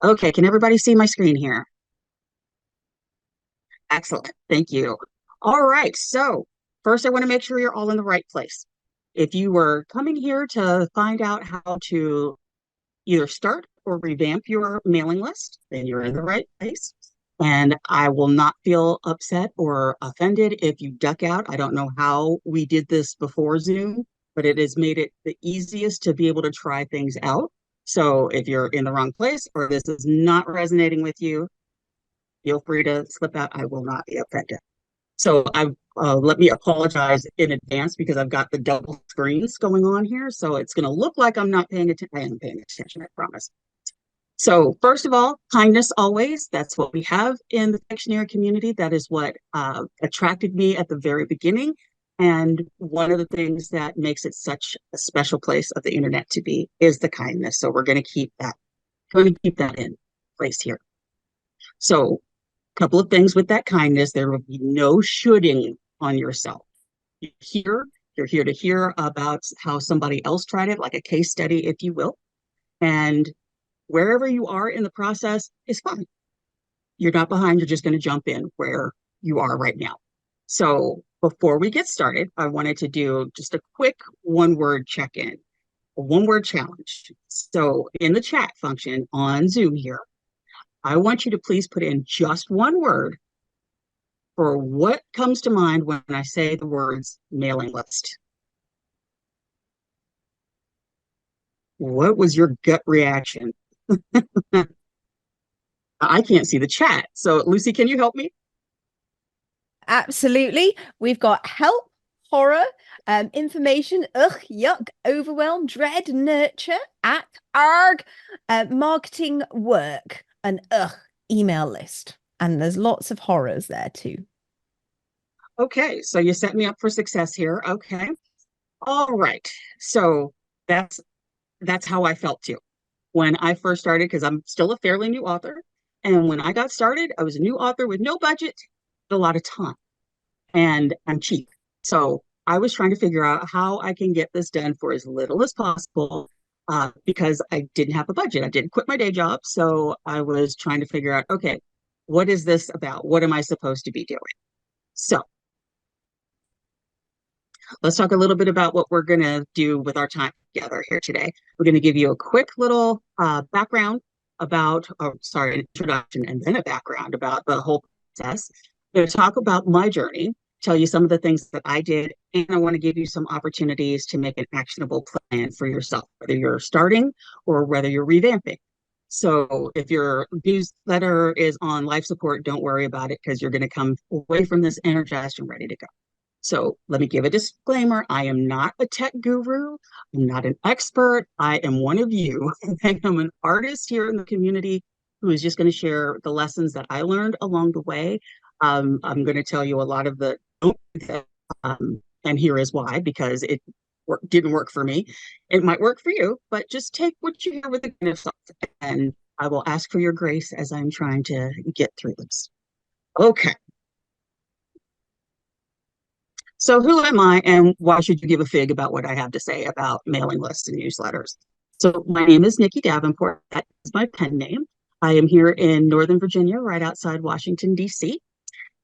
Okay, can everybody see my screen here? Excellent. Thank you. All right. So, first, I want to make sure you're all in the right place. If you were coming here to find out how to either start or revamp your mailing list, then you're in the right place. And I will not feel upset or offended if you duck out. I don't know how we did this before Zoom, but it has made it the easiest to be able to try things out. So if you're in the wrong place or this is not resonating with you, feel free to slip out. I will not be offended. So I let me apologize in advance because I've got the double screens going on here. So it's going to look like I'm not paying attention. I am paying attention, I promise. So first of all, kindness always. That's what we have in the Fictionary community. That is what attracted me at the very beginning. And one of the things that makes it such a special place of the internet to be is the kindness. So we're going to keep that in place here. So couple of things with that kindness. There will be no shooting on yourself. You're here to hear about how somebody else tried it, like a case study, if you will. And wherever you are in the process is fine. You're not behind, you're just going to jump in where you are right now. So before we get started, I wanted to do just a quick one-word check-in, a one-word challenge. So in the chat function on Zoom here, I want you to please put in just one word for what comes to mind when I say the words mailing list. What was your gut reaction? I can't see the chat. So, Lucy, can you help me? Absolutely. We've got help, horror, information, ugh, yuck, overwhelm, dread, nurture, act, arg, marketing, work, and ugh, email list. And there's lots of horrors there too. Okay, so you set me up for success here. Okay. All right. So that's that's how I felt too. When I first started, because I'm still a fairly new author. And when I got started, I was a new author with no budget, a lot of time, and I'm cheap. So I was trying to figure out how I can get this done for as little as possible because I didn't have a budget. I didn't quit my day job. So I was trying to figure out, okay, what is this about? What am I supposed to be doing? So let's talk a little bit about what we're going to do with our time together here today. We're going to give you a quick little background about, oh, sorry, an introduction and then a background about the whole process. I'm going to talk about my journey, tell you some of the things that I did, and I want to give you some opportunities to make an actionable plan for yourself, whether you're starting or whether you're revamping. So if your newsletter is on life support, don't worry about it because you're going to come away from this energized and ready to go. So let me give a disclaimer. I am not a tech guru. I'm not an expert. I am one of you. And I'm an artist here in the community who is just going to share the lessons that I learned along the way. I'm going to tell you a lot of the, and here is why, because didn't work for me. It might work for you, but just take what you hear with a grain of salt. And I will ask for your grace as I'm trying to get through this. Okay. So who am I and why should you give a fig about what I have to say about mailing lists and newsletters? So my name is Nikki Davenport. That is my pen name. I am here in Northern Virginia, right outside Washington, D.C.,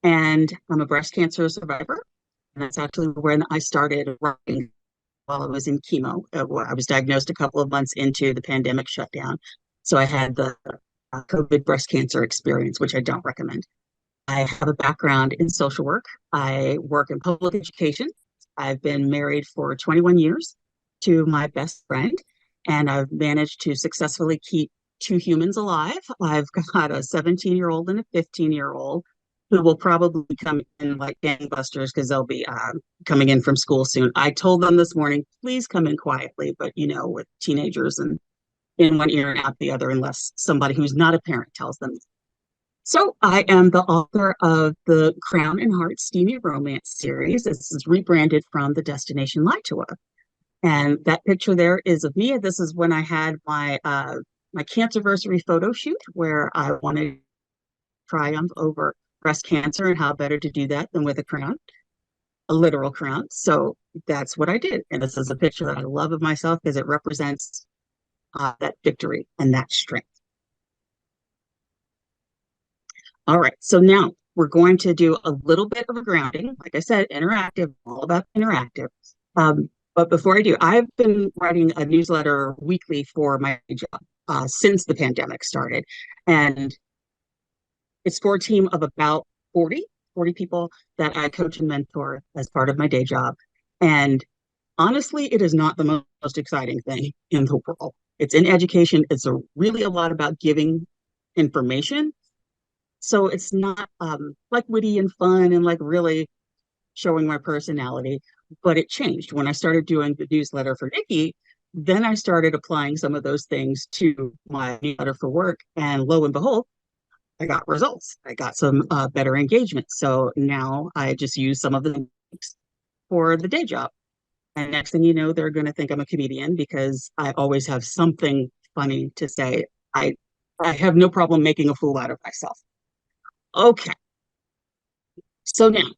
and I'm a breast cancer survivor. And that's actually when I started writing while I was in chemo. I was diagnosed a couple of months into the pandemic shutdown. So I had the COVID breast cancer experience, which I don't recommend. I have a background in social work. I work in public education. I've been married for 21 years to my best friend, and I've managed to successfully keep two humans alive. I've got a 17-year-old and a 15-year-old who will probably come in like gangbusters because they'll be coming in from school soon. I told them this morning, please come in quietly, but you know, with teenagers and in one ear and out the other, unless somebody who's not a parent tells them. So I am the author of the Crown and Heart Steamy Romance series. This is rebranded from the Destination Lytua. And that picture there is of me. This is when I had my cancerversary photo shoot where I wanted to triumph over breast cancer and how better to do that than with a crown, a literal crown. So that's what I did. And this is a picture that I love of myself because it represents that victory and that strength. All right. So now we're going to do a little bit of a grounding. Like I said, interactive, all about interactive. But before I do, I've been writing a newsletter weekly for my job since the pandemic started. And it's for a team of about 40 people that I coach and mentor as part of my day job. And honestly, it is not the most exciting thing in the world. It's in education. It's really a lot about giving information. So it's not like witty and fun and like really showing my personality, but it changed when I started doing the newsletter for Nikki. Then I started applying some of those things to my newsletter for work, and lo and behold, I got results. I got some better engagement. So now I just use some of the things for the day job. And next thing you know, they're going to think I'm a comedian because I always have something funny to say. I I have no problem making a fool out of myself. Okay, so now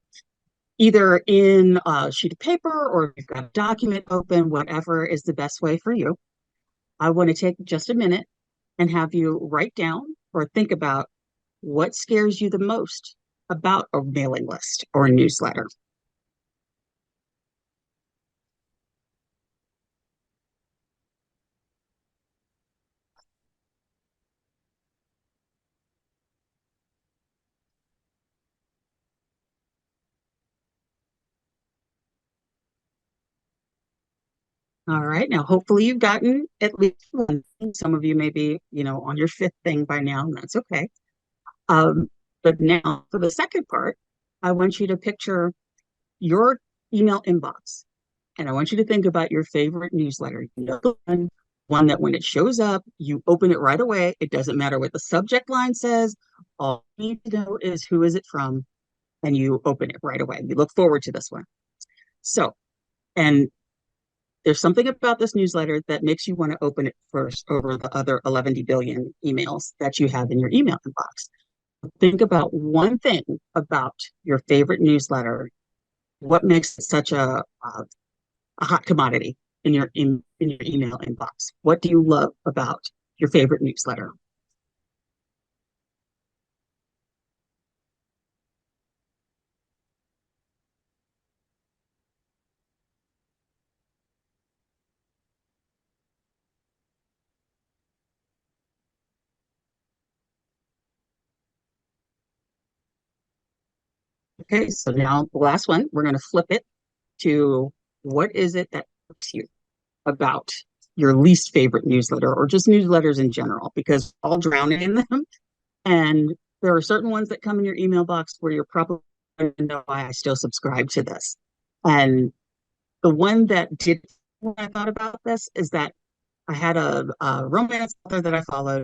either in a sheet of paper or if you've got a document open, whatever is the best way for you. I want to take just a minute and have you write down or think about what scares you the most about a mailing list or a newsletter. All right. Now, hopefully you've gotten at least one thing. Some of you may be, on your fifth thing by now, and that's okay. Um, but now for the second part, I want you to picture your email inbox. And I want you to think about your favorite newsletter. The one that when it shows up, you open it right away. It doesn't matter what the subject line says. All you need to know is who is it from, and you open it right away. You look forward to this one. So, and there's something about this newsletter that makes you want to open it first over the other 11 billion emails that you have in your email inbox. Think about one thing about your favorite newsletter. What makes it such a hot commodity in your email inbox? What do you love about your favorite newsletter? Okay, so now the last one, we're going to flip it to what is it that hooks you about your least favorite newsletter or just newsletters in general, because we're all drowning in them. And there are certain ones that come in your email box where you're probably going to know why I still subscribe to this. And the one that did when I thought about this is that I had a romance author that I followed,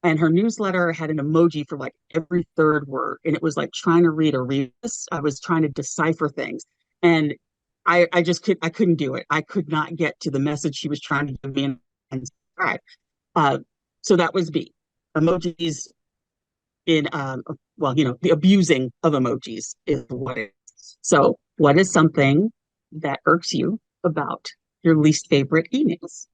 and her newsletter had an emoji for like every third word, and it was like trying to read a rebus. I was trying to decipher things, and I just couldn't do it. I could not get to the message she was trying to give me and describe. Uh, so that was B. Emojis in well, the abusing of emojis is what it is. So, what is something that irks you about your least favorite emails?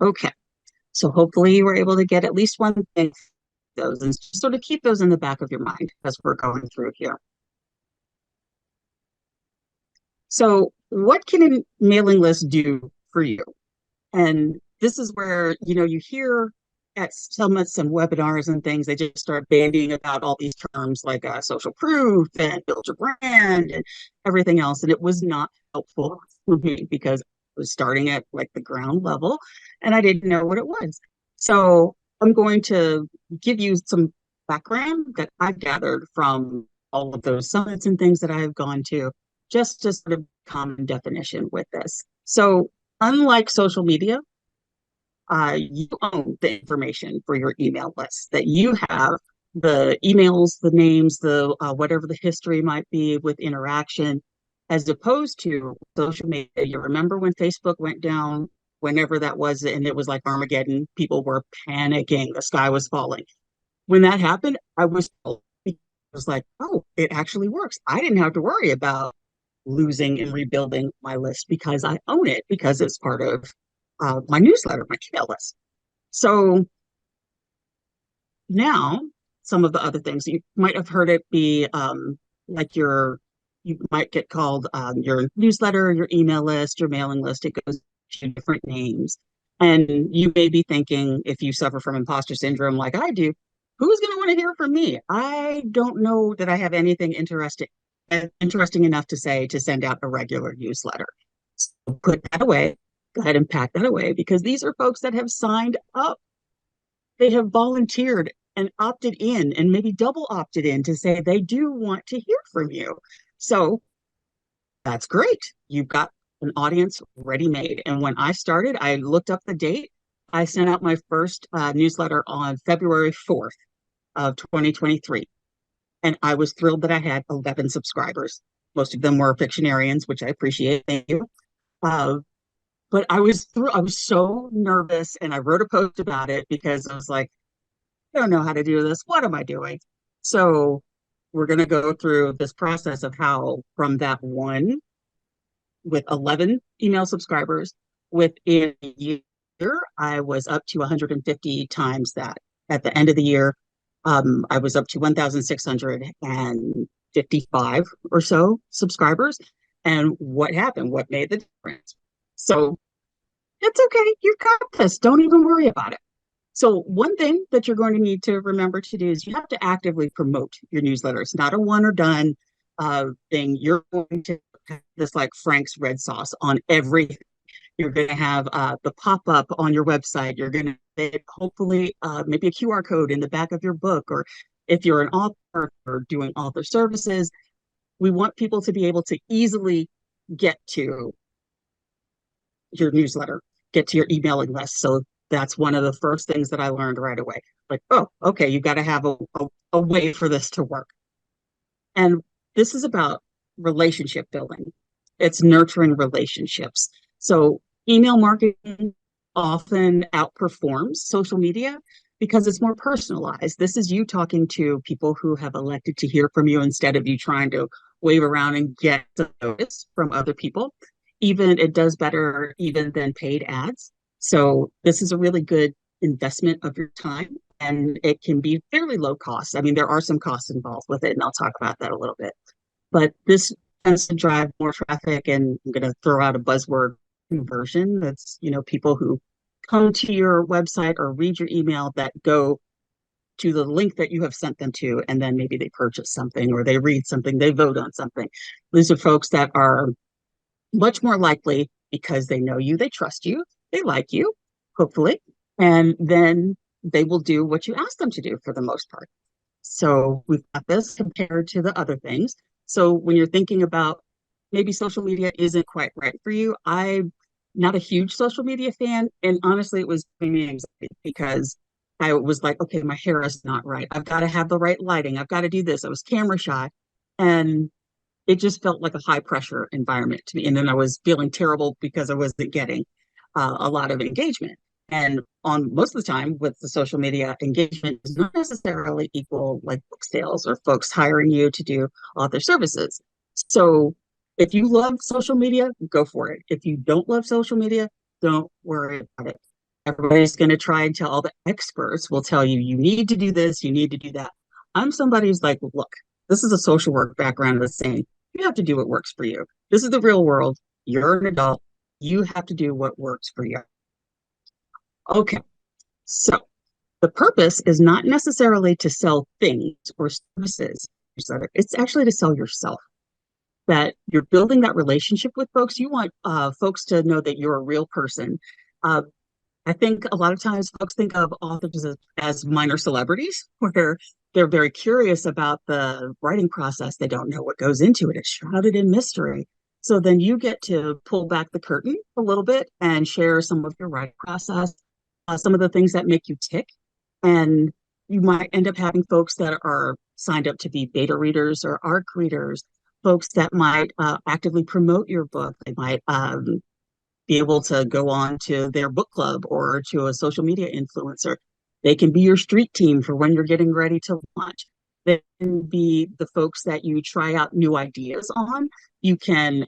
Okay. So hopefully you were able to get at least one thing those and sort of keep those in the back of your mind as we're going through here. So what can a mailing list do for you? And this is where, you hear at summits and webinars and things, they just start bandying about all these terms like social proof and build your brand and everything else. And it was not helpful for me because I was starting at like the ground level and I didn't know what it was. So I'm going to give you some background that I've gathered from all of those summits and things that I've gone to, just sort of common definition with this. So unlike social media, you own the information for your email list, that you have the emails, the names, the whatever the history might be with interaction. as opposed to social media. You remember when Facebook went down, whenever that was, and it was like Armageddon, people were panicking, the sky was falling. When that happened, I was like, oh, it actually works. I didn't have to worry about losing and rebuilding my list because I own it, because it's part of my newsletter, my email list. So now, some of the other things you might have heard it be like you might get called your newsletter, your email list, your mailing list. It goes to different names. And you may be thinking, if you suffer from imposter syndrome like I do, who's going to want to hear from me? I don't know that I have anything interesting enough to say to send out a regular newsletter. So put that away. Go ahead and pack that away, because these are folks that have signed up. They have volunteered and opted in, and maybe double opted in, to say they do want to hear from you. So that's great. You've got an audience ready made. And when I started, I looked up the date. I sent out my first newsletter on February 4th of 2023. And I was thrilled that I had 11 subscribers. Most of them were fictionarians, which I appreciate. Thank you. Uh, but I was so nervous, and I wrote a post about it because I was like, I don't know how to do this. What am I doing? So we're going to go through this process of how, from that one with 11 email subscribers, within a year, I was up to 150 times that. At the end of the year, I was up to 1,655 or so subscribers. And what happened? What made the difference? So it's okay. You got this. Don't even worry about it. So one thing that you're going to need to remember to do is you have to actively promote your newsletter. It's not a one or done thing. You're going to have this like Frank's red sauce on everything. You're going to have the pop up on your website. You're going to hopefully maybe a QR code in the back of your book, or if you're an author or doing author services, we want people to be able to easily get to your newsletter, get to your emailing list. So that's one of the first things that I learned right away. Like, oh, okay, you got to have a way for this to work. And this is about relationship building. It's nurturing relationships. So email marketing often outperforms social media because it's more personalized. This is you talking to people who have elected to hear from you, instead of you trying to wave around and get the notice from other people. Even it does better even than paid ads. So this is a really good investment of your time, and it can be fairly low cost. I mean, there are some costs involved with it, and I'll talk about that a little bit. But this tends to drive more traffic, and I'm going to throw out a buzzword: conversion. That's, people who come to your website or read your email that go to the link that you have sent them to, and then maybe they purchase something, or they read something, they vote on something. These are folks that are much more likely, because they know you, they trust you, they like you, hopefully, and then they will do what you ask them to do for the most part. So we've got this compared to the other things. So when you're thinking about maybe social media isn't quite right for you, I'm not a huge social media fan. And honestly, it was giving me anxiety, because I was like, okay, my hair is not right. I've got to have the right lighting. I've got to do this. I was camera shy. And it just felt like a high pressure environment to me. And then I was feeling terrible because I wasn't getting a lot of engagement. And on most of the time with the social media, engagement is not necessarily equal like book sales or folks hiring you to do author services. So if you love social media, go for it. If you don't love social media, don't worry about it. Everybody's going to try and tell, all the experts will tell you, you need to do this, you need to do that. I'm somebody who's like, look, this is a social work background that's saying you have to do what works for you. This is the real world. You're an adult. You have to do what works for you. Okay, so the purpose is not necessarily to sell things or services. It's actually to sell yourself. That you're building that relationship with folks. You want folks to know that you're a real person. Uh, I think a lot of times folks think of authors as minor celebrities, where they're very curious about the writing process. They don't know what goes into it. It's shrouded in mystery. So then you get to pull back the curtain a little bit and share some of your writing process, some of the things that make you tick. And you might end up having folks that are signed up to be beta readers or ARC readers. folks that might actively promote your book. They might be able to go on to their book club or to a social media influencer. They can be your street team for when you're getting ready to launch. They can be the folks that you try out new ideas on. You can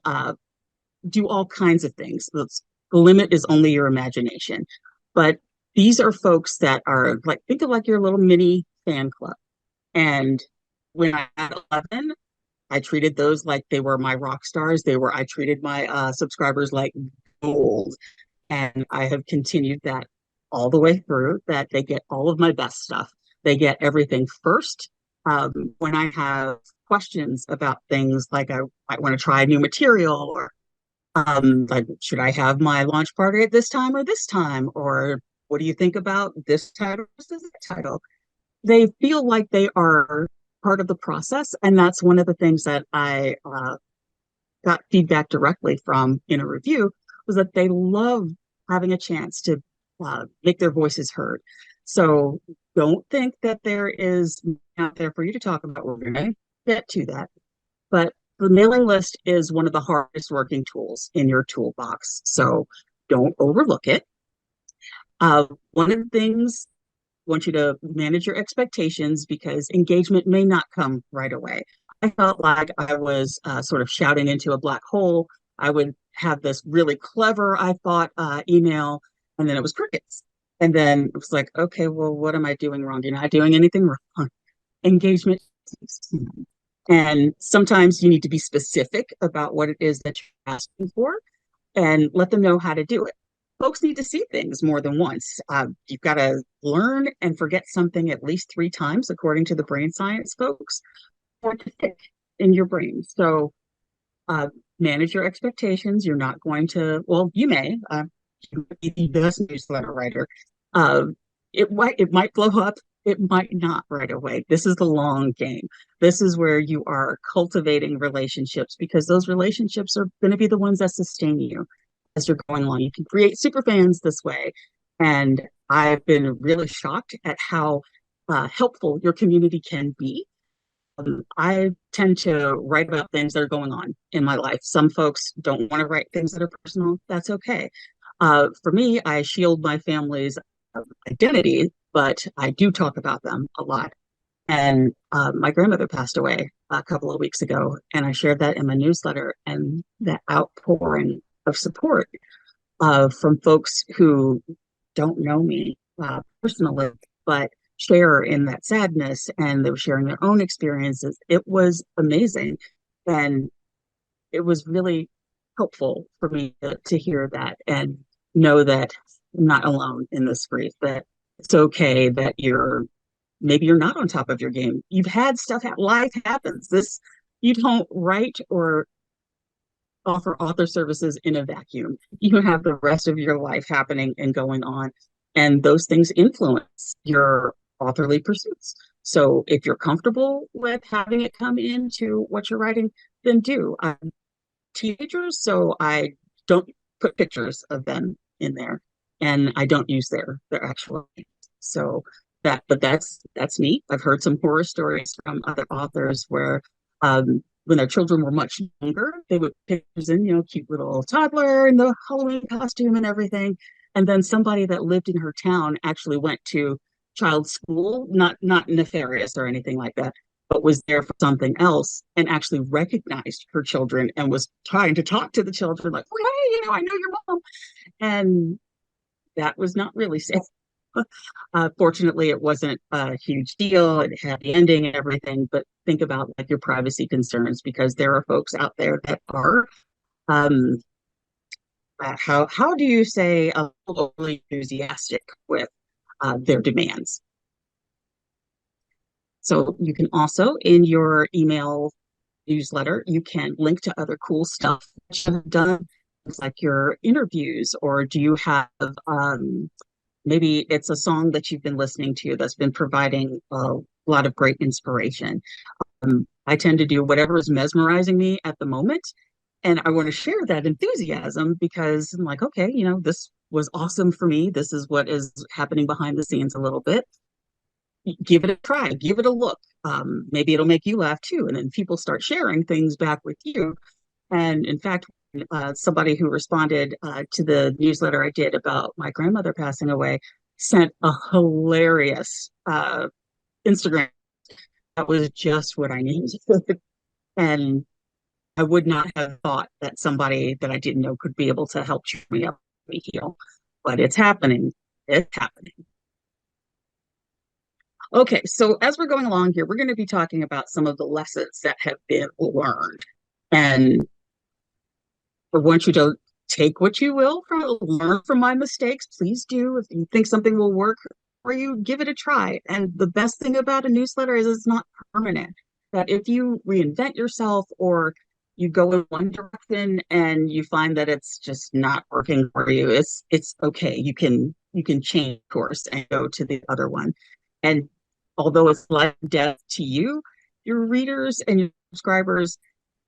do all kinds of things. The limit is only your imagination. But these are folks that are like, think of like your little mini fan club. And when I had 11, I treated those like they were my rock stars. I treated my subscribers like gold. And I have continued that all the way through, that they get all of my best stuff. They get everything first. When I have questions about things like I might want to try new material, or like, should I have my launch party at this time or this time? Or what do you think about this title versus that title? They feel like they are part of the process. And that's one of the things that I got feedback directly from in a review, was that they love having a chance to make their voices heard. So don't think that there is out there for you to talk about. We're going to get to that. But the mailing list is one of the hardest working tools in your toolbox. So don't overlook it. One of the things I want you to manage your expectations, because engagement may not come right away. I felt like I was sort of shouting into a black hole. I would have this really clever, I thought, email, and then it was crickets. And then it was like, okay, well, what am I doing wrong? You're not doing anything wrong. Engagement. And sometimes you need to be specific about what it is that you're asking for and let them know how to do it. Folks need to see things more than once. You've got to learn and forget something at least 3 times, according to the brain science folks, for it to stick in your brain. So manage your expectations. You're not going to, well, you may, you might be the best newsletter writer. It might blow up. It might not right away. This is the long game. This is where you are cultivating relationships, because those relationships are going to be the ones that sustain you as you're going along. You can create super fans this way. And I've been really shocked at how helpful your community can be. I tend to write about things that are going on in my life. Some folks don't want to write things that are personal. That's okay. For me, I shield my family's identity, but I do talk about them a lot. And my grandmother passed away a couple of weeks ago, and I shared that in my newsletter. And that outpouring of support from folks who don't know me personally, but share in that sadness, and they were sharing their own experiences. It was amazing. And it was really helpful for me to hear that and know that I'm not alone in this grief, that it's okay that maybe you're not on top of your game. You've had stuff, life happens. You don't write or offer author services in a vacuum. You have the rest of your life happening and going on, and those things influence your authorly pursuits. So if you're comfortable with having it come into what you're writing, then do. I'm teenagers, so I don't put pictures of them in there, and I don't use their actual names. So but that's neat. I've heard some horror stories from other authors where when their children were much younger, they would put pictures in, cute little toddler in the Halloween costume and everything. And then somebody that lived in her town actually went to child school, not nefarious or anything like that, but was there for something else and actually recognized her children and was trying to talk to the children like, oh, hey, I know your mom. And that was not really safe. Fortunately, it wasn't a huge deal. It had the ending and everything, but think about like your privacy concerns, because there are folks out there that are, how do you say, a little overly enthusiastic with their demands. So you can also, in your email newsletter, you can link to other cool stuff that you have done, like your interviews, or do you have maybe it's a song that you've been listening to that's been providing a lot of great inspiration. I tend to do whatever is mesmerizing me at the moment, and I want to share that enthusiasm because I'm like, okay, this was awesome for me. This is what is happening behind the scenes a little bit. give it a try, give it a look. Maybe it'll make you laugh too. And then people start sharing things back with you. And in fact, somebody who responded to the newsletter I did about my grandmother passing away sent a hilarious Instagram. That was just what I needed. And I would not have thought that somebody that I didn't know could be able to help cheer me up, me heal. But it's happening. It's happening. Okay, so as we're going along here, we're going to be talking about some of the lessons that have been learned. And I want you to take what you will from learn from my mistakes. Please do. If you think something will work for you, give it a try. And the best thing about a newsletter is it's not permanent. That if you reinvent yourself or you go in one direction and you find that it's just not working for you, it's okay. You can change course and go to the other one. And although it's life and death to you, your readers and your subscribers,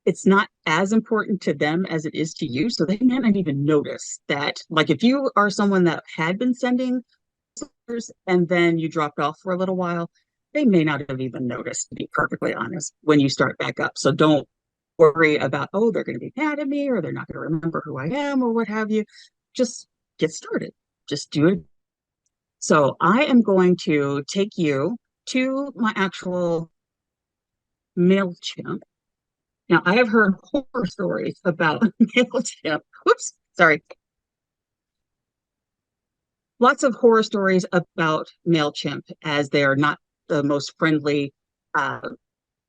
it's not as important to them as it is to you. So they may not even notice that. Like if you are someone that had been sending letters and then you dropped off for a little while, they may not have even noticed, to be perfectly honest, when you start back up. So don't worry about, oh, they're going to be mad at me or they're not going to remember who I am or what have you. Just get started. Just do it. So I am going to take you to my actual MailChimp. Now, I have heard horror stories about MailChimp. Whoops, sorry. Lots of horror stories about MailChimp as they are not the most friendly uh,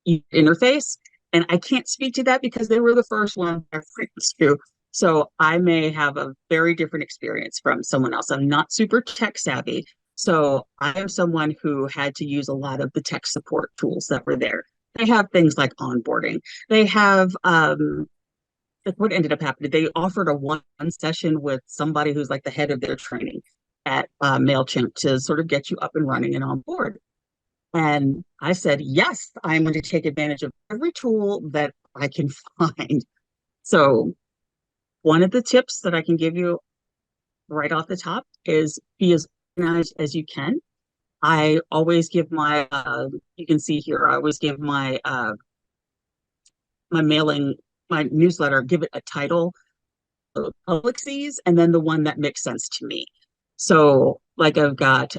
interface. And I can't speak to that because they were the first one I went to. So I may have a very different experience from someone else. I'm not super tech savvy. So I am someone who had to use a lot of the tech support tools that were there. They have things like onboarding. They have like what ended up happening. They offered a one session with somebody who's like the head of their training at MailChimp to sort of get you up and running and on board. And I said, yes, I'm going to take advantage of every tool that I can find. So one of the tips that I can give you right off the top is be as organized as you can. I always give my, you can see here, I always give my mailing, my newsletter, give it a title, public sees, and then the one that makes sense to me. So like I've got,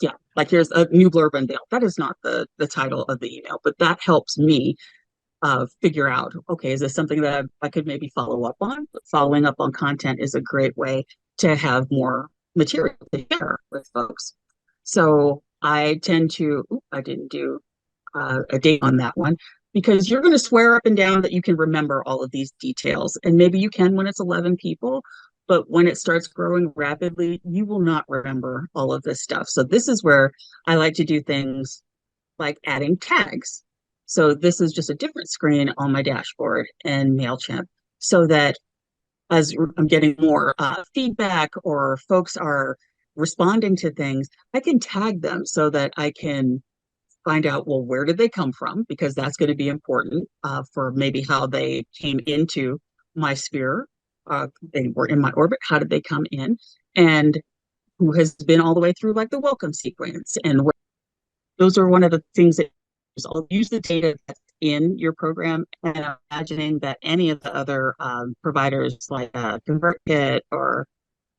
yeah, like here's a new blurb unveiled. That is not the title of the email, but that helps me figure out, okay, is this something that I could maybe follow up on? But following up on content is a great way to have more material to share with folks. So I tend to, I didn't do a date on that one because you're going to swear up and down that you can remember all of these details. And maybe you can when it's 11 people, but when it starts growing rapidly, you will not remember all of this stuff. So this is where I like to do things like adding tags. So this is just a different screen on my dashboard in MailChimp so that as I'm getting more feedback or folks are responding to things, I can tag them so that I can find out, well, where did they come from? Because that's going to be important for maybe how they came into my sphere. They were in my orbit. How did they come in? And who has been all the way through like the welcome sequence. And those are one of the things that I'll use the data that's in your program. And I'm imagining that any of the other providers like ConvertKit or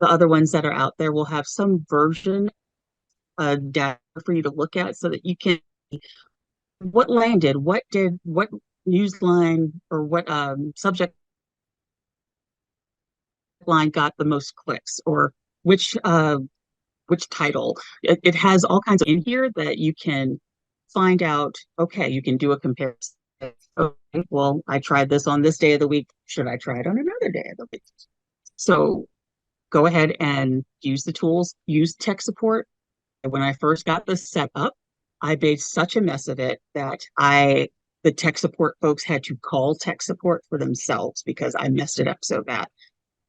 the other ones that are out there will have some version of data for you to look at so that you can what landed, what news line or what subject line got the most clicks or which title. It has all kinds of in here that you can find out, okay, you can do a comparison. Okay, well, I tried this on this day of the week. Should I try it on another day of the week? So go ahead and use the tools, use tech support. When I first got this set up, I made such a mess of it that the tech support folks had to call tech support for themselves because I messed it up so bad.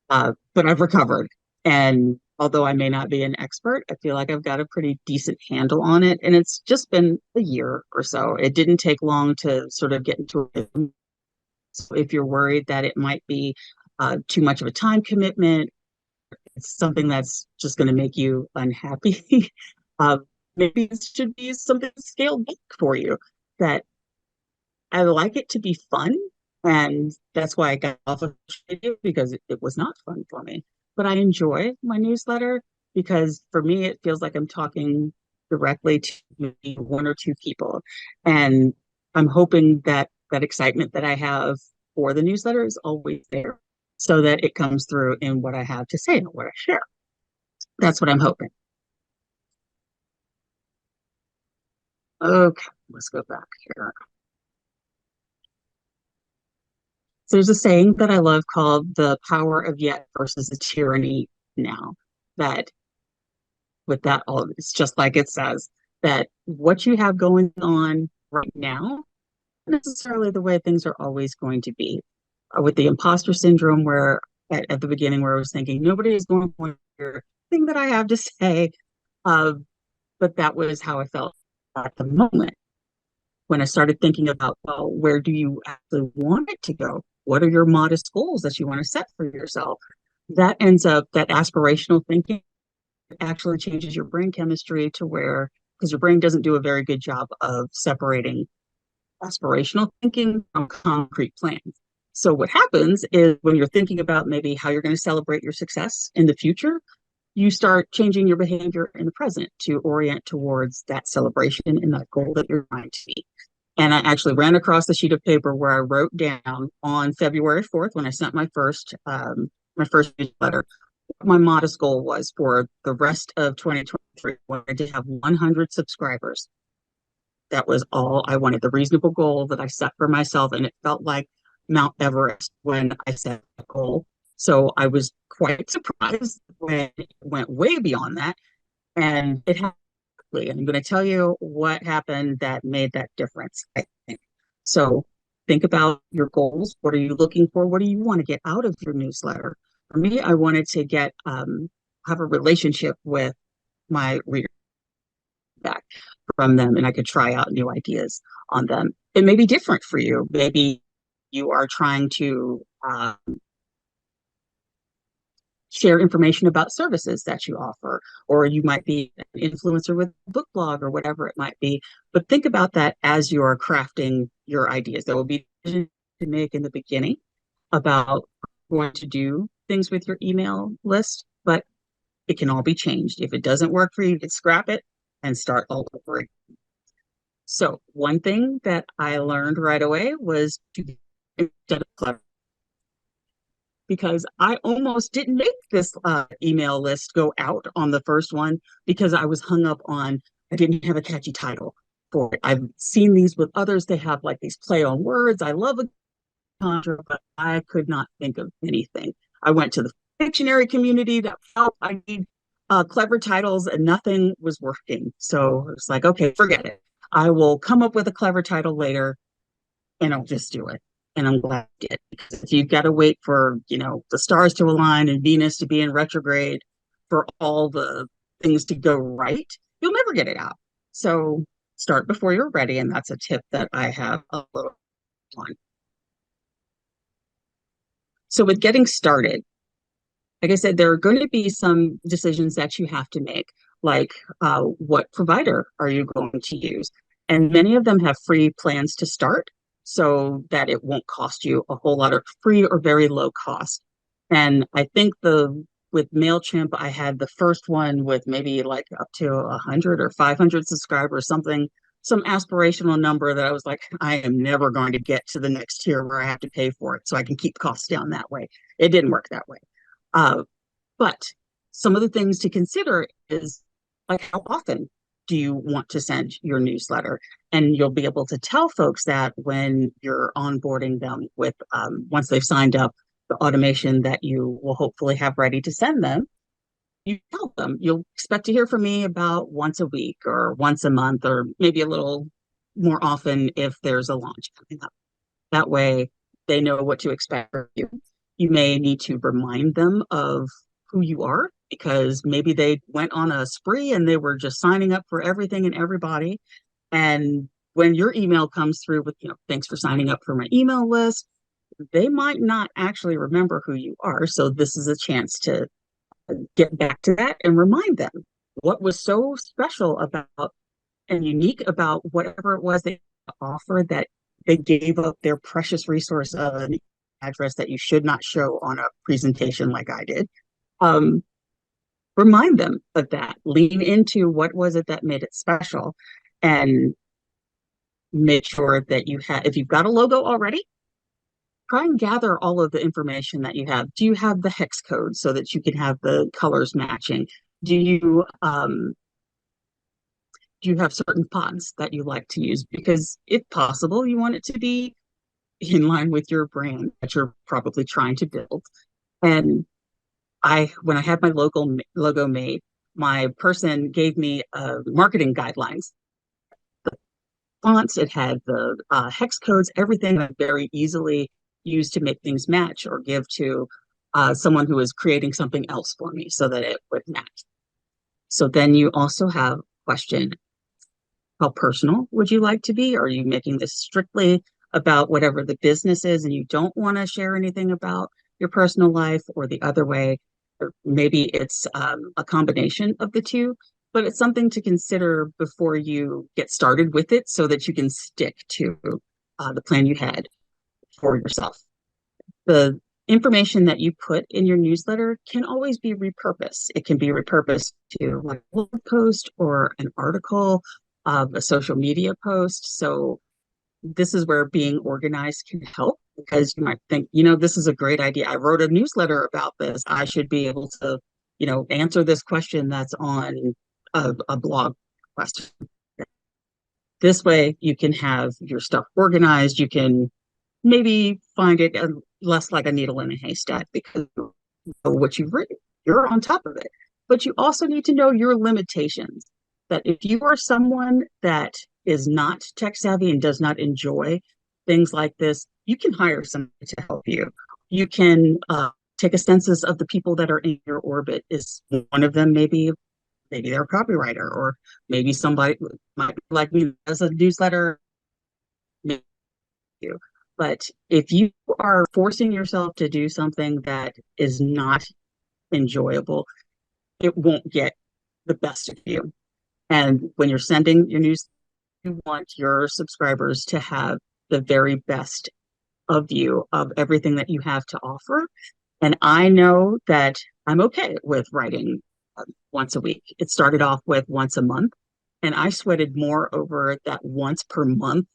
But I've recovered. And although I may not be an expert, I feel like I've got a pretty decent handle on it. And it's just been a year or so. It didn't take long to sort of get into it. So if you're worried that it might be too much of a time commitment, it's something that's just going to make you unhappy, uh, maybe it should be something scaled back for you. That I like it to be fun, and that's why I got off of it because it was not fun for me. But I enjoy my newsletter because for me, it feels like I'm talking directly to maybe one or two people, and I'm hoping that that excitement that I have for the newsletter is always there, so that it comes through in what I have to say and what I share. That's what I'm hoping. Okay, let's go back here. So there's a saying that I love called the power of yet versus the tyranny now. That with that, all it's just like it says that what you have going on right now, not necessarily the way things are always going to be. With the imposter syndrome, where at the beginning, where I was thinking nobody is going to hear thing that I have to say, uh, but that was how I felt at the moment when I started thinking about, well, where do you actually want it to go? What are your modest goals that you want to set for yourself? That ends up, that aspirational thinking actually changes your brain chemistry to where, because your brain doesn't do a very good job of separating aspirational thinking from concrete plans. So what happens is when you're thinking about maybe how you're going to celebrate your success in the future, you start changing your behavior in the present to orient towards that celebration and that goal that you're trying to be. And I actually ran across a sheet of paper where I wrote down on February 4th when I sent my first newsletter, what my modest goal was for the rest of 2023 when I did have 100 subscribers. That was all I wanted, the reasonable goal that I set for myself. And it felt like Mount Everest when I set that goal. So I was quite surprised when it went way beyond that. And it happened. And I'm going to tell you what happened that made that difference, I think. So think about your goals. What are you looking for? What do you want to get out of your newsletter? For me, I wanted to get have a relationship with my reader back from them, and I could try out new ideas on them. It may be different for you. Maybe you are trying to share information about services that you offer, or you might be an influencer with a book blog or whatever it might be. But think about that as you're crafting your ideas. There will be decisions to make in the beginning about going to do things with your email list, but it can all be changed. If it doesn't work for you, you can scrap it and start all over again. So one thing that I learned right away was to instead of clever, because I almost didn't make this email list go out on the first one because I was hung up on I didn't have a catchy title for it. I've seen these with others. They have like these play on words. I love a conjure, but I could not think of anything. I went to the Fictionary community that felt I need clever titles and nothing was working. So it's like, okay, forget it. I will come up with a clever title later and I'll just do it. And I'm glad I did. Because if you've got to wait for, the stars to align and Venus to be in retrograde for all the things to go right, you'll never get it out. So start before you're ready. And that's a tip that I have a little on. So with getting started, like I said, there are going to be some decisions that you have to make, like what provider are you going to use? And many of them have free plans to start so that it won't cost you a whole lot of free or very low cost. And I think with MailChimp, I had the first one with maybe like up to 100 or 500 subscribers, something, some aspirational number that I was like, I am never going to get to the next tier where I have to pay for it so I can keep costs down that way. It didn't work that way. Uh, but some of the things to consider is like how often do you want to send your newsletter? And you'll be able to tell folks that when you're onboarding them with once they've signed up, the automation that you will hopefully have ready to send them. You tell them you'll expect to hear from me about once a week or once a month or maybe a little more often if there's a launch coming up. That way they know what to expect from you. You may need to remind them of who you are because maybe they went on a spree and they were just signing up for everything and everybody. And when your email comes through with, thanks for signing up for my email list, they might not actually remember who you are. So this is a chance to get back to that and remind them what was so special about and unique about whatever it was they offered, that they gave up their precious resource of an address that you should not show on a presentation like I did. Um, Remind them of that. Lean into what was it that made it special, and make sure that you have, if you've got a logo already, try and gather all of the information that you have. Do you have the hex code so that you can have the colors matching? Do you have certain fonts that you like to use? Because if possible, you want it to be in line with your brand that you're probably trying to build. And when I had my logo made, my person gave me marketing guidelines. Fonts, it had the hex codes, everything that very easily used to make things match or give to someone who is creating something else for me so that it would match. So then you also have question, how personal would you like to be? Are you making this strictly about whatever the business is and you don't want to share anything about your personal life, or the other way? Or maybe it's a combination of the two, but it's something to consider before you get started with it so that you can stick to the plan you had for yourself. The information that you put in your newsletter can always be repurposed. It can be repurposed to like a blog post or an article, a social media post. So this is where being organized can help, because you might think, this is a great idea. I wrote a newsletter about this. I should be able to, answer this question that's on a blog question. This way you can have your stuff organized. You can maybe find it less like a needle in a haystack because you know what you've written. You're on top of it. But you also need to know your limitations. That if you are someone that is not tech savvy and does not enjoy things like this, you can hire somebody to help you. You can take a census of the people that are in your orbit. Is one of them maybe they're a copywriter, or maybe somebody might like me as a newsletter. You. But if you are forcing yourself to do something that is not enjoyable, it won't get the best of you. And when you're sending your news, you want your subscribers to have the very best of you, of everything that you have to offer. And I know that I'm okay with writing once a week. It started off with once a month, and I sweated more over that once per month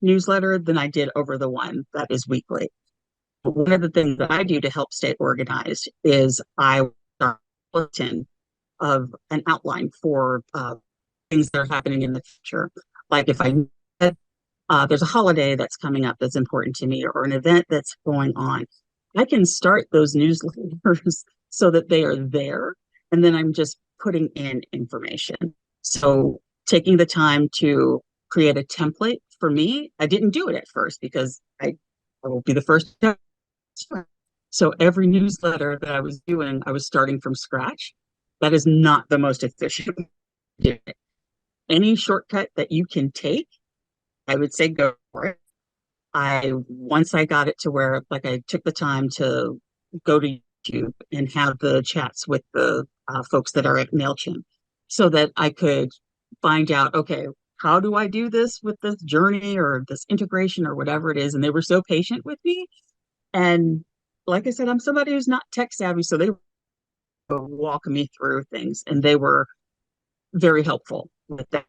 newsletter than I did over the one that is weekly. But one of the things that I do to help stay organized is I start a bulletin of an outline for things that are happening in the future. Like if I there's a holiday that's coming up that's important to me, or an event that's going on, I can start those newsletters so that they are there, and then I'm just putting in information. So taking the time to create a template for me, I didn't do it at first because I will be the first. So every newsletter that I was doing, I was starting from scratch. That is not the most efficient way to do it. Any shortcut that you can take, I would say go for it. Once I got it to where like I took the time to go to YouTube and have the chats with the folks that are at MailChimp so that I could find out, okay, how do I do this with this journey or this integration or whatever it is? And they were so patient with me. And like I said, I'm somebody who's not tech savvy, so they would walk me through things, and they were very helpful with that.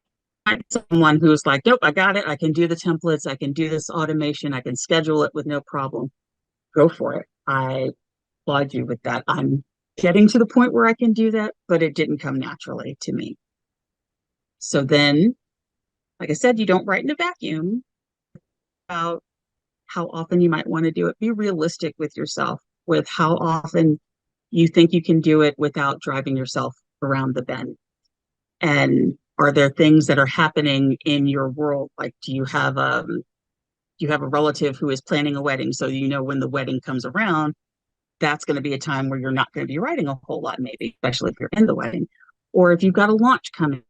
Someone who's like, nope, I got it. I can do the templates. I can do this automation. I can schedule it with no problem. Go for it. I applaud you with that. I'm getting to the point where I can do that, but it didn't come naturally to me. So then, like I said, you don't write in a vacuum. About how often you might want to do it. Be realistic with yourself with how often you think you can do it without driving yourself around the bend. And are there things that are happening in your world? Like, do you have a relative who is planning a wedding? So when the wedding comes around, that's going to be a time where you're not going to be writing a whole lot, maybe, especially if you're in the wedding. Or if you've got a launch coming,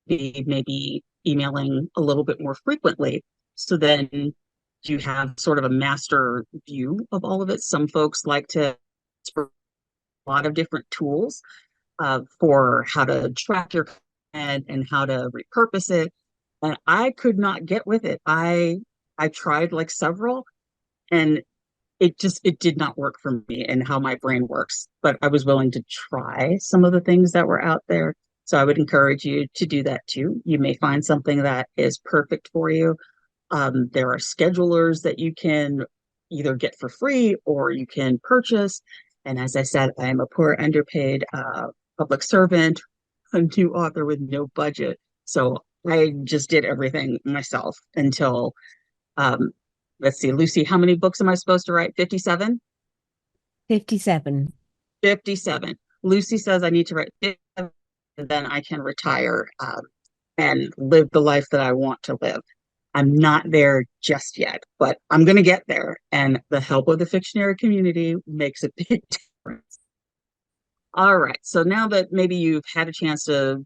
maybe emailing a little bit more frequently. So then you have sort of a master view of all of it. Some folks like to lot of different tools for how to track your content and how to repurpose it. And I could not get with it. I tried like several, and it did not work for me and how my brain works. But I was willing to try some of the things that were out there. So I would encourage you to do that too. You may find something that is perfect for you. There are schedulers that you can either get for free or you can purchase. And as I said, I am a poor, underpaid public servant, a new author with no budget. So I just did everything myself until, um, let's see, Lucy, how many books am I supposed to write? 57? 57. 57. Lucy says I need to write 57, and then I can retire and live the life that I want to live. I'm not there just yet, but I'm going to get there. And the help of the Fictionary community makes a big difference. All right. So now that maybe you've had a chance to,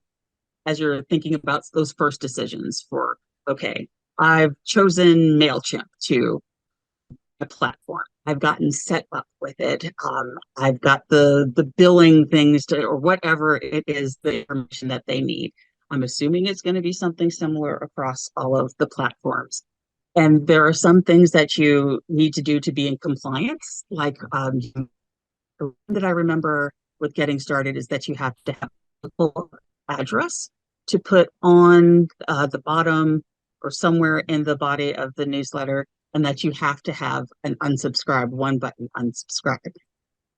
as you're thinking about those first decisions for, okay, I've chosen MailChimp to a platform. I've gotten set up with it. I've got the billing things to, or whatever it is, the information that they need. I'm assuming it's going to be something similar across all of the platforms. And there are some things that you need to do to be in compliance. Like that I remember with getting started is that you have to have a full address to put on the bottom or somewhere in the body of the newsletter, and that you have to have an unsubscribe, one button unsubscribe.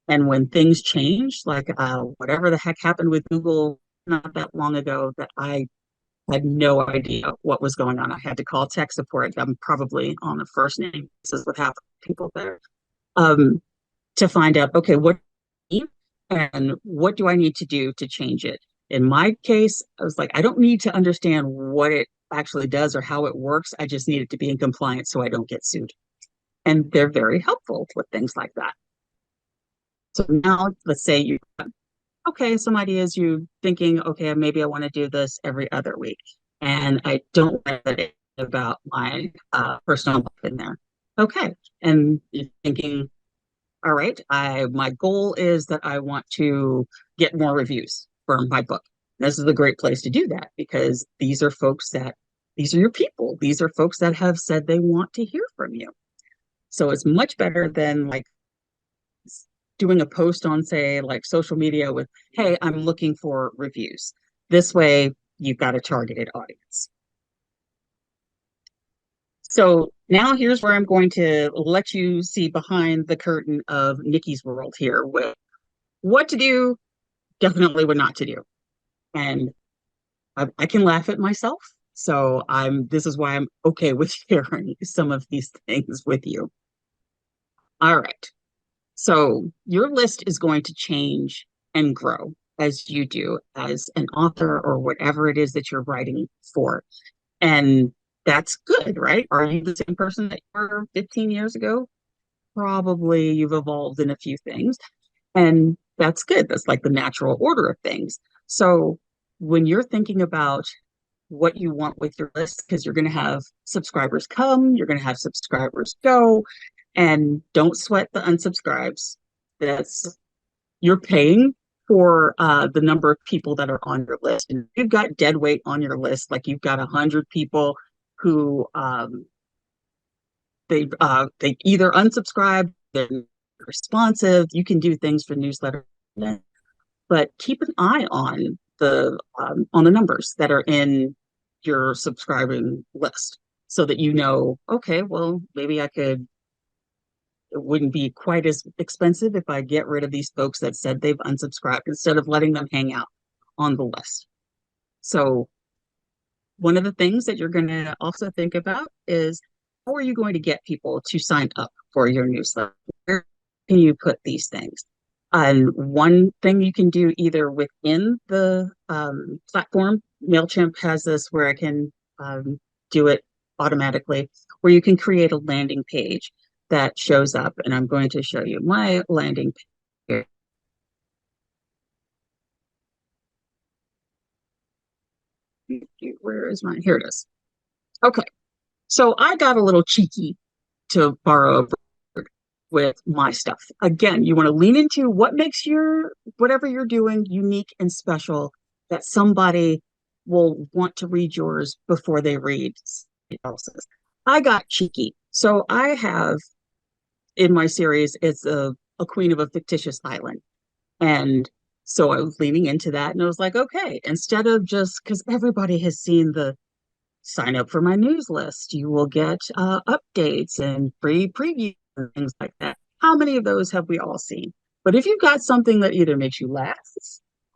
And when things change, like whatever the heck happened with Google not that long ago, that I had no idea what was going on. I had to call tech support. I'm probably on a first name basis with half the people there, to find out, okay, what and what do I need to do to change it? In my case, I was like, I don't need to understand what it actually does or how it works. I just need it to be in compliance so I don't get sued. And they're very helpful with things like that. So now let's say you, okay, some ideas you thinking, okay, maybe I want to do this every other week. And I don't want to about my personal life in there. Okay. And you're thinking, all right, my goal is that I want to get more reviews for my book. This is a great place to do that because these are folks that, these are your people. These are folks that have said they want to hear from you. So it's much better than like doing a post on, say, like social media with, hey, I'm looking for reviews. This way, you've got a targeted audience. So now here's where I'm going to let you see behind the curtain of Nikki's world here with what to do, definitely what not to do. And I can laugh at myself. So this is why I'm okay with sharing some of these things with you. All right. So your list is going to change and grow as you do as an author or whatever it is that you're writing for. And that's good, right? Are you the same person that you were 15 years ago? Probably you've evolved in a few things. And that's good. That's like the natural order of things. So when you're thinking about what you want with your list, because you're going to have subscribers come, you're going to have subscribers go, and don't sweat the unsubscribes. That's you're paying for the number of people that are on your list. And you've got dead weight on your list, like you've got 100 people who they either unsubscribe, they're responsive, you can do things for newsletter, but keep an eye on the numbers that are in your subscribing list so that you know, okay, well, maybe it wouldn't be quite as expensive if I get rid of these folks that said they've unsubscribed instead of letting them hang out on the list. So one of the things that you're going to also think about is how are you going to get people to sign up for your newsletter? Where can you put these things? And one thing you can do either within the platform, MailChimp has this where I can do it automatically, where you can create a landing page that shows up. And I'm going to show you my landing page. Where is mine? Here it is. Okay. So I got a little cheeky, to borrow a word, with my stuff. Again, you want to lean into what makes your whatever you're doing unique and special that somebody will want to read yours before they read somebody else's. I got cheeky. So I have in my series, it's a queen of a fictitious island. And so I was leaning into that and I was like, okay, instead of just because everybody has seen the sign up for my news list, you will get updates and free previews and things like that. How many of those have we all seen? But if you've got something that either makes you laugh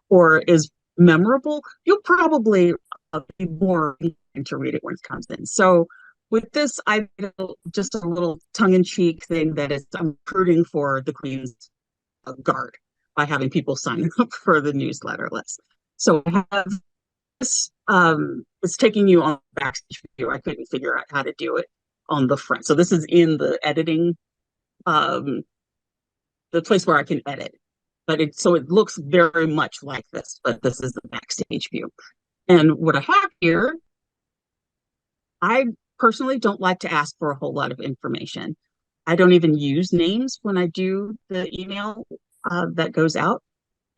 or is memorable, you'll probably be more inclined to read it when it comes in. So with this, I did just a little tongue-in-cheek thing that is I'm recruiting for the Queen's Guard by having people sign up for the newsletter list. So I have this, it's taking you on the backstage view. I couldn't figure out how to do it on the front. So this is in the editing, um, the place where I can edit. But it looks very much like this, but this is the backstage view. And what I have here, I personally don't like to ask for a whole lot of information. I don't even use names when I do the email that goes out.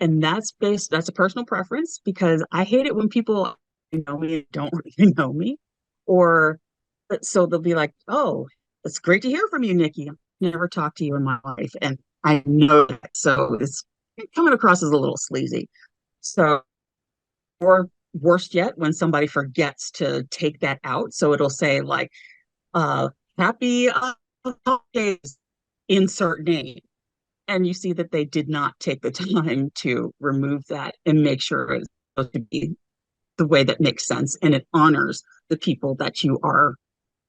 And that's a personal preference because I hate it when people know me and don't really know me. Or so they'll be like, oh, it's great to hear from you, Nikki. I've never talked to you in my life. And I know that. So it's coming across as a little sleazy. So, or worst yet, when somebody forgets to take that out. So it'll say like, happy holidays, insert name. And you see that they did not take the time to remove that and make sure it's supposed to be the way that makes sense and it honors the people that you are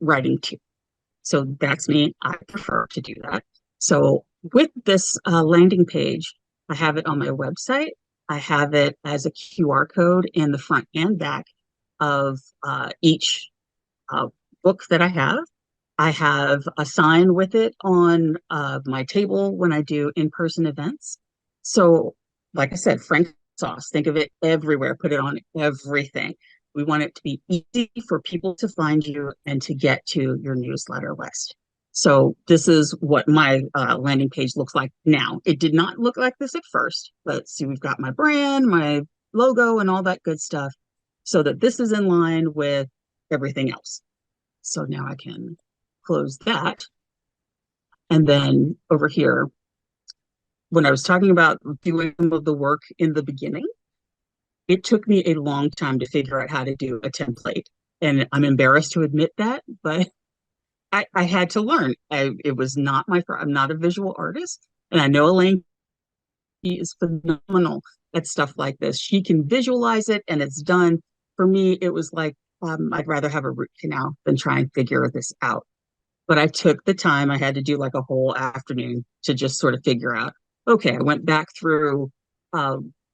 writing to. So that's me. I prefer to do that. So with this landing page, I have it on my website. I have it as a QR code in the front and back of each book that I have. I have a sign with it on my table when I do in-person events. So, like I said, Frank sauce, think of it everywhere, put it on everything. We want it to be easy for people to find you and to get to your newsletter list. So this is what my landing page looks like now. It did not look like this at first, but see, we've got my brand, my logo, and all that good stuff so that this is in line with everything else. So now I can close that. And then over here, when I was talking about doing some of the work in the beginning, it took me a long time to figure out how to do a template. And I'm embarrassed to admit that, but I had to learn. It was not I'm not a visual artist. And I know Elaine is phenomenal at stuff like this. She can visualize it and it's done. For me, it was like, I'd rather have a root canal than try and figure this out. But I took the time. I had to do like a whole afternoon to just sort of figure out, okay, I went back through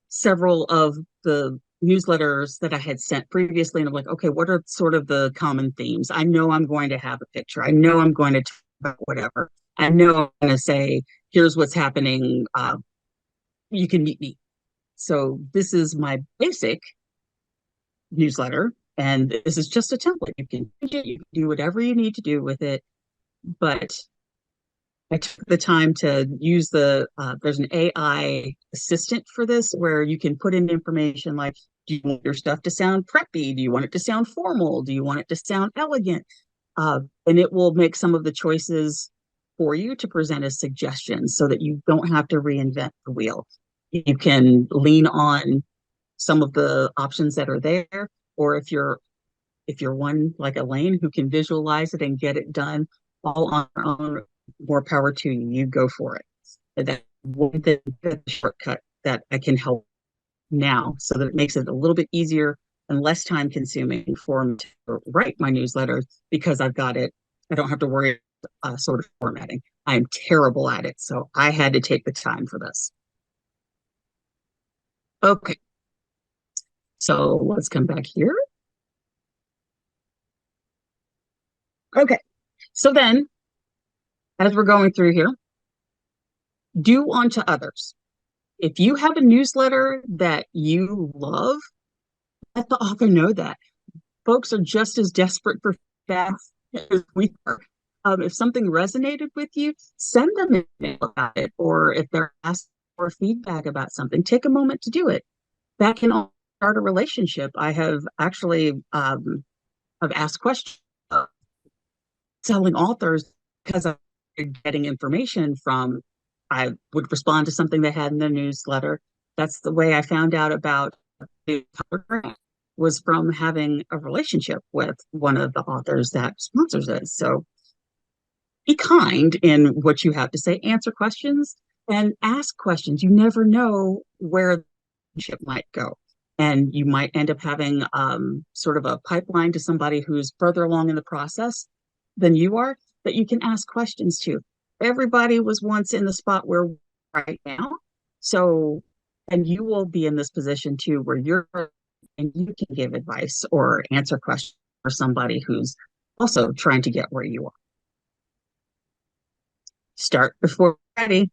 several of the newsletters that I had sent previously. And I'm like, okay, what are sort of the common themes? I know I'm going to have a picture. I know I'm going to talk about whatever. I know I'm going to say, here's what's happening. You can meet me. So this is my basic newsletter. And this is just a template. You can do whatever you need to do with it. But I took the time to use there's an AI assistant for this where you can put in information like, do you want your stuff to sound preppy? Do you want it to sound formal? Do you want it to sound elegant? And it will make some of the choices for you to present as suggestions so that you don't have to reinvent the wheel. You can lean on some of the options that are there, or if you're one like Elaine who can visualize it and get it done all on her own, more power to you. You go for it. And that's one thing, the shortcut that I can help now so that it makes it a little bit easier and less time consuming for me to write my newsletter because I've got it. I don't have to worry sort of formatting. I'm terrible at it. So I had to take the time for this. Okay. So let's come back here. Okay. So then, as we're going through here, do unto others. If you have a newsletter that you love, let the author know that. Folks are just as desperate for feedback as we are. If something resonated with you, send them an email about it, or if they're asking for feedback about something, take a moment to do it. That can all start a relationship. I have actually I've asked questions selling authors because I'm getting information from. I would respond to something they had in their newsletter. That's the way I found out about the grant, was from having a relationship with one of the authors that sponsors it. So be kind in what you have to say, answer questions and ask questions. You never know where the relationship might go. And you might end up having sort of a pipeline to somebody who's further along in the process than you are that you can ask questions to. Everybody was once in the spot where we're right now. So, and you will be in this position too, where you're and you can give advice or answer questions for somebody who's also trying to get where you are. Start before you're ready.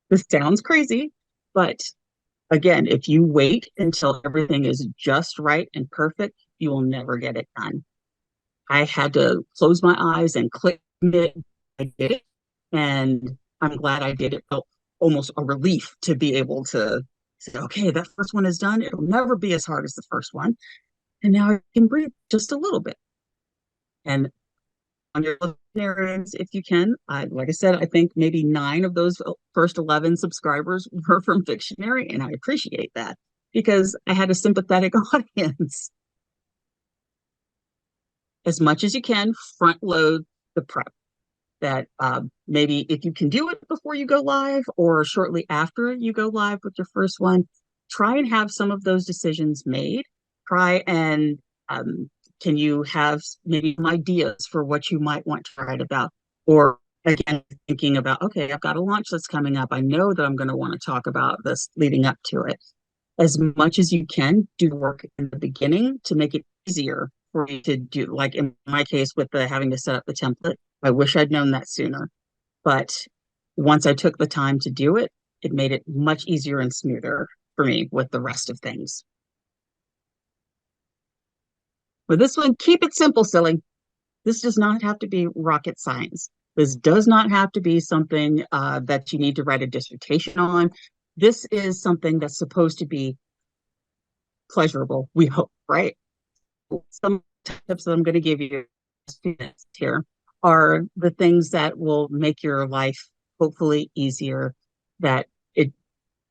This sounds crazy, but again, if you wait until everything is just right and perfect, you will never get it done. I had to close my eyes and click it. I did it. And I'm glad I did it. Felt almost a relief to be able to say, okay, that first one is done. It'll never be as hard as the first one. And now I can breathe just a little bit. And on your narratives, if you can, like I said, I think maybe 9 of those first 11 subscribers were from Fictionary, and I appreciate that because I had a sympathetic audience. As much as you can, front load the prep. That maybe if you can do it before you go live or shortly after you go live with your first one, try and have some of those decisions made. Try and can you have maybe some ideas for what you might want to write about? Or again, thinking about, okay, I've got a launch that's coming up. I know that I'm going to want to talk about this leading up to it. As much as you can, do work in the beginning to make it easier for you to do. Like in my case, with the having to set up the template, I wish I'd known that sooner. But once I took the time to do it, it made it much easier and smoother for me with the rest of things. With this one, keep it simple, silly. This does not have to be rocket science. This does not have to be something that you need to write a dissertation on. This is something that's supposed to be pleasurable, we hope, right? Some tips that I'm going to give you here are the things that will make your life hopefully easier. That it,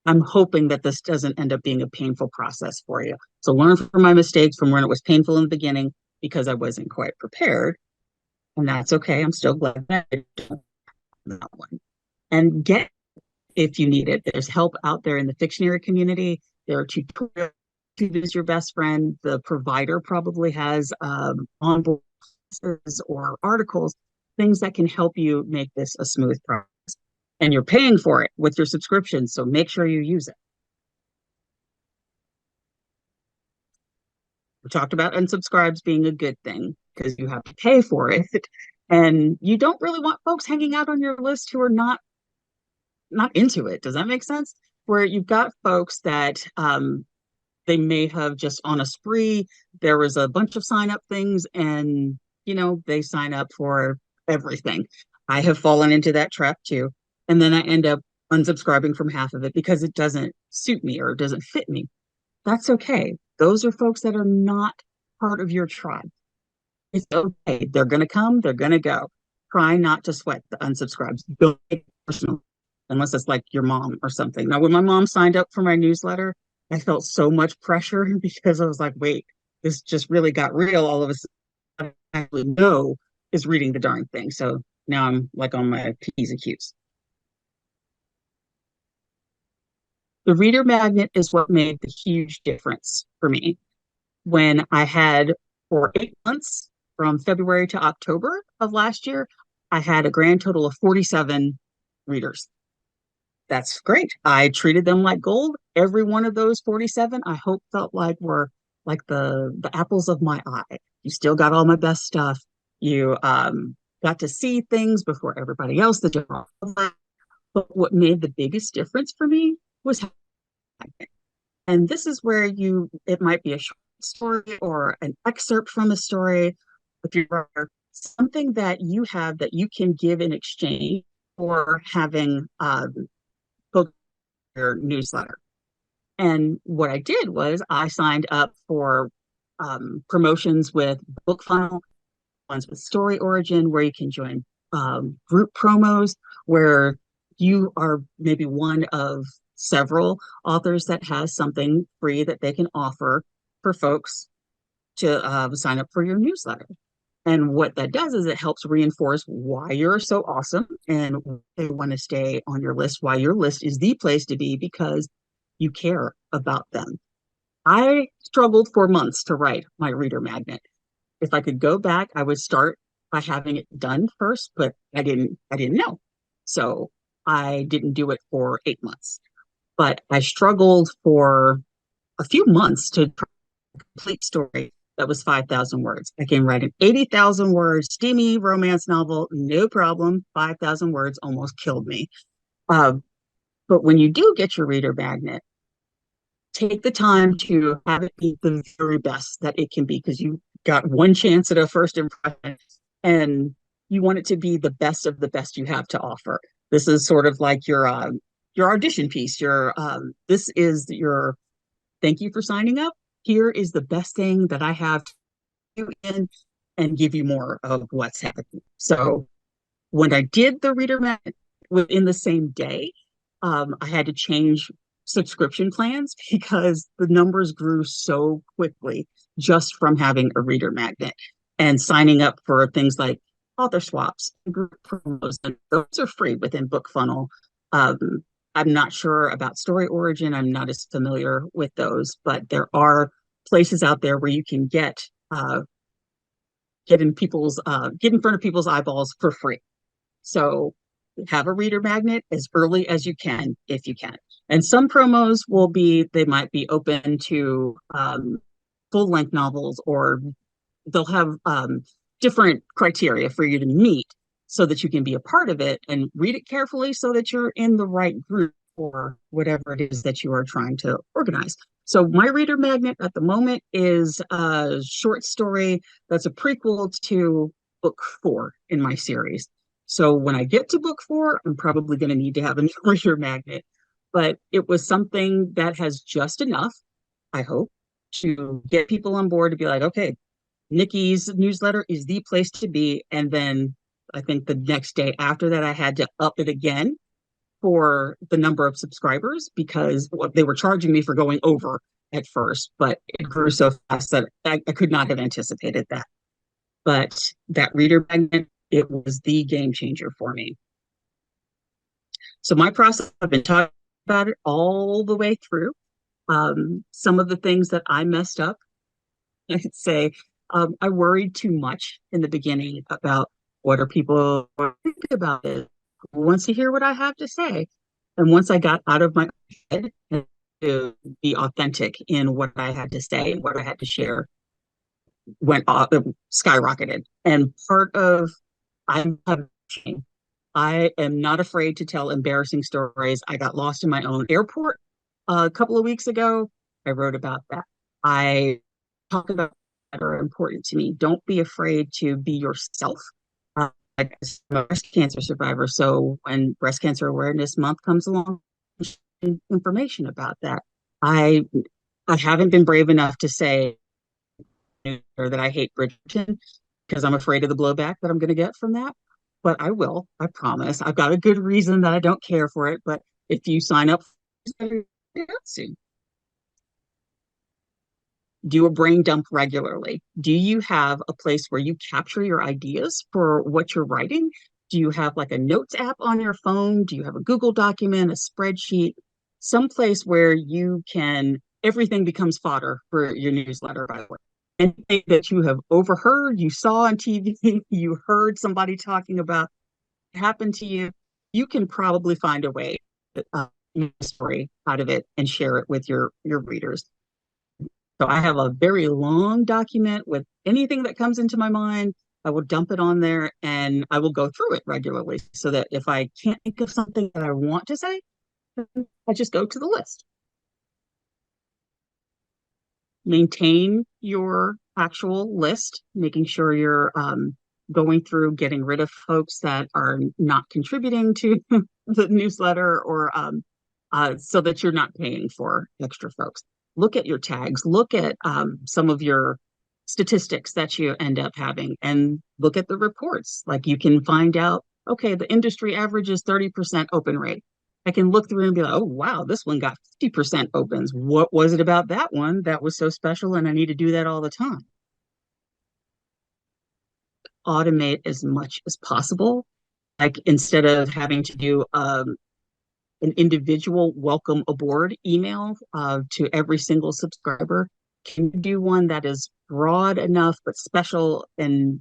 I'm hoping that this doesn't end up being a painful process for you. So learn from my mistakes from when it was painful in the beginning because I wasn't quite prepared. And that's okay. I'm still glad that I did that one. And get if you need it. There's help out there in the Fictionary community. There are tutorials. YouTube is your best friend. The provider probably has onboard or articles, things that can help you make this a smooth process. And you're paying for it with your subscription, so make sure you use it. We talked about unsubscribes being a good thing because you have to pay for it. And you don't really want folks hanging out on your list who are not into it. Does that make sense? Where you've got folks that they may have just on a spree. There was a bunch of sign up things, and they sign up for everything. I have fallen into that trap too, and then I end up unsubscribing from half of it because it doesn't suit me or it doesn't fit me. That's okay. Those are folks that are not part of your tribe. It's okay. They're going to come. They're going to go. Try not to sweat the unsubscribes. Don't take it personal unless it's like your mom or something. Now, when my mom signed up for my newsletter, I felt so much pressure because I was like, wait, this just really got real all of a sudden. I actually know is reading the darn thing. So now I'm like on my P's and Q's. The reader magnet is what made the huge difference for me. When I had for 8 months from February to October of last year, I had a grand total of 47 readers. That's great. I treated them like gold. Every one of those 47, I hope felt like were like the apples of my eye. You still got all my best stuff. You got to see things before everybody else, the general public. But what made the biggest difference for me was how, and this is where it might be a short story or an excerpt from a story. If you're something that you have that you can give in exchange for having book your newsletter. And what I did was I signed up for promotions with BookFunnel, ones with Story Origin, where you can join group promos, where you are maybe one of several authors that has something free that they can offer for folks to sign up for your newsletter. And what that does is it helps reinforce why you're so awesome and they want to stay on your list, why your list is the place to be because you care about them. I struggled for months to write my reader magnet. If I could go back, I would start by having it done first, but I didn't know. So I didn't do it for 8 months. But I struggled for a few months to complete story that was 5,000 words. I can write an 80,000 word steamy romance novel, no problem. 5,000 words almost killed me. Uh, but when you do get your reader magnet, take the time to have it be the very best that it can be because you got one chance at a first impression and you want it to be the best of the best you have to offer. This is sort of like your audition piece. This is your thank you for signing up. Here is the best thing that I have to do in and give you more of what's happening. So when I did the reader magnet within the same day, I had to change subscription plans because the numbers grew so quickly just from having a reader magnet and signing up for things like author swaps, group promos, and those are free within BookFunnel. Um, I'm not sure about Story Origin. I'm not as familiar with those, but there are places out there where you can get in front of people's eyeballs for free. So have a reader magnet as early as you can, if you can. And some promos they might be open to full length novels, or they'll have different criteria for you to meet so that you can be a part of it and read it carefully so that you're in the right group for whatever it is that you are trying to organize. So my reader magnet at the moment is a short story that's a prequel to book 4 in my series. So when I get to book 4, I'm probably going to need to have a reader magnet. But it was something that has just enough, I hope, to get people on board to be like, okay, Nikki's newsletter is the place to be. And then I think the next day after that, I had to up it again for the number of subscribers because they were charging me for going over at first, but it grew so fast that I could not have anticipated that. But that reader magnet, it was the game changer for me. So my process, I've been talking about it all the way through. Some of the things that I messed up, I'd say I worried too much in the beginning about what are people think about it, who wants to hear what I have to say. And once I got out of my head and to be authentic in what I had to say and what I had to share, went off, skyrocketed. And part of I'm shame. I am not afraid to tell embarrassing stories. I got lost in my own airport a couple of weeks ago. I wrote about that. I talk about that are important to me. Don't be afraid to be yourself. I'm a breast cancer survivor, so when Breast Cancer Awareness Month comes along, information about that. I I haven't been brave enough to say or that I hate Bridgerton because I'm afraid of the blowback that I'm going to get from that. But I will, I promise. I've got a good reason that I don't care for it. But if you sign up, soon. Do a brain dump regularly. Do you have a place where you capture your ideas for what you're writing? Do you have like a notes app on your phone? Do you have a Google document, a spreadsheet, some place where you can, everything becomes fodder for your newsletter, by the way. Anything that you have overheard, you saw on TV, you heard somebody talking about, happened to you, you can probably find a way to make a story out of it and share it with your readers. So I have a very long document with anything that comes into my mind. I will dump it on there and I will go through it regularly so that if I can't think of something that I want to say, I just go to the list. Maintain your actual list, making sure you're going through getting rid of folks that are not contributing to the newsletter, or so that you're not paying for extra folks. Look at your tags, look at some of your statistics that you end up having, and look at the reports. Like, you can find out, okay, the industry average is 30% open rate. I can look through and be like, oh, wow, this one got 50% opens. What was it about that one that was so special? And I need to do that all the time. Automate as much as possible. Like, instead of having to do an individual welcome aboard email to every single subscriber, can you do one that is broad enough but special and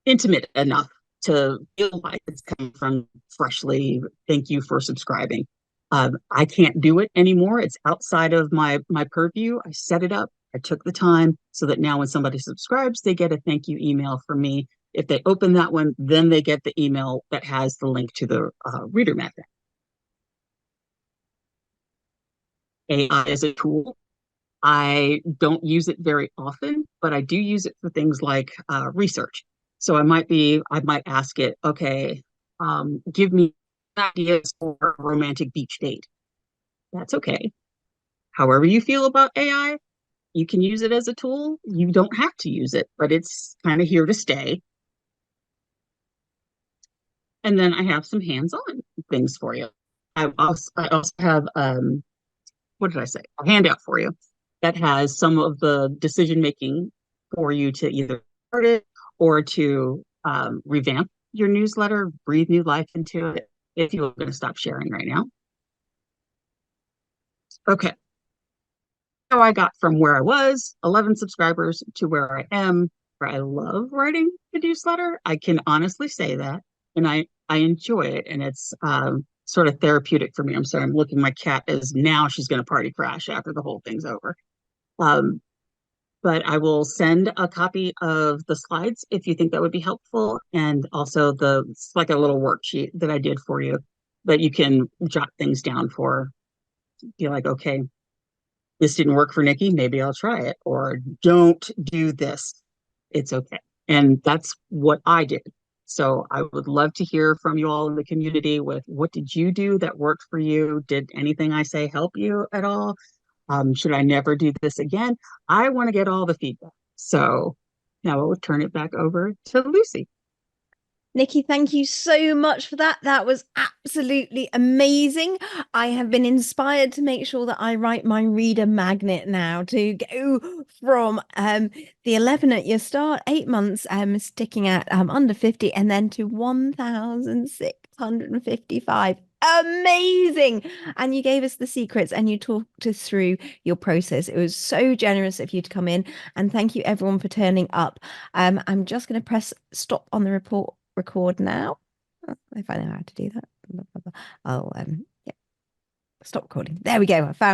intimate enough to feel like it's coming from freshly, thank you for subscribing. I can't do it anymore. It's outside of my purview. I set it up. I took the time so that now when somebody subscribes, they get a thank you email from me. If they open that one, then they get the email that has the link to the reader magnet. AI is a tool. I don't use it very often, but I do use it for things like research. So I might ask it, okay, give me ideas for a romantic beach date. That's okay. However you feel about AI, you can use it as a tool. You don't have to use it, but it's kind of here to stay. And then I have some hands-on things for you. I also have what did I say? A handout for you that has some of the decision making for you to either start it or to revamp your newsletter, breathe new life into it, if you're going to stop sharing right now. Okay. How I got from where I was, 11 subscribers, to where I am, where I love writing the newsletter. I can honestly say that. And I enjoy it. And it's sort of therapeutic for me. I'm sorry, I'm looking, my cat is now, she's going to party crash after the whole thing's over. Um, but I will send a copy of the slides if you think that would be helpful. And also it's like a little worksheet that I did for you that you can jot things down for. Be like, okay, this didn't work for Nikki, maybe I'll try it, or don't do this. It's okay. And that's what I did. So I would love to hear from you all in the community with, what did you do that worked for you? Did anything I say help you at all? Should I never do this again? I want to get all the feedback. So now I will turn it back over to Lucy. Nikki, thank you so much for that. That was absolutely amazing. I have been inspired to make sure that I write my reader magnet now to go from the 11 at your start, 8 months sticking at under 50, and then to 1,655. Amazing. And you gave us the secrets and you talked us through your process. It was so generous of you to come in, and thank you everyone for turning up. I'm just going to press stop on the record now, if I know how to do that. I'll yeah, stop recording. There we go. I found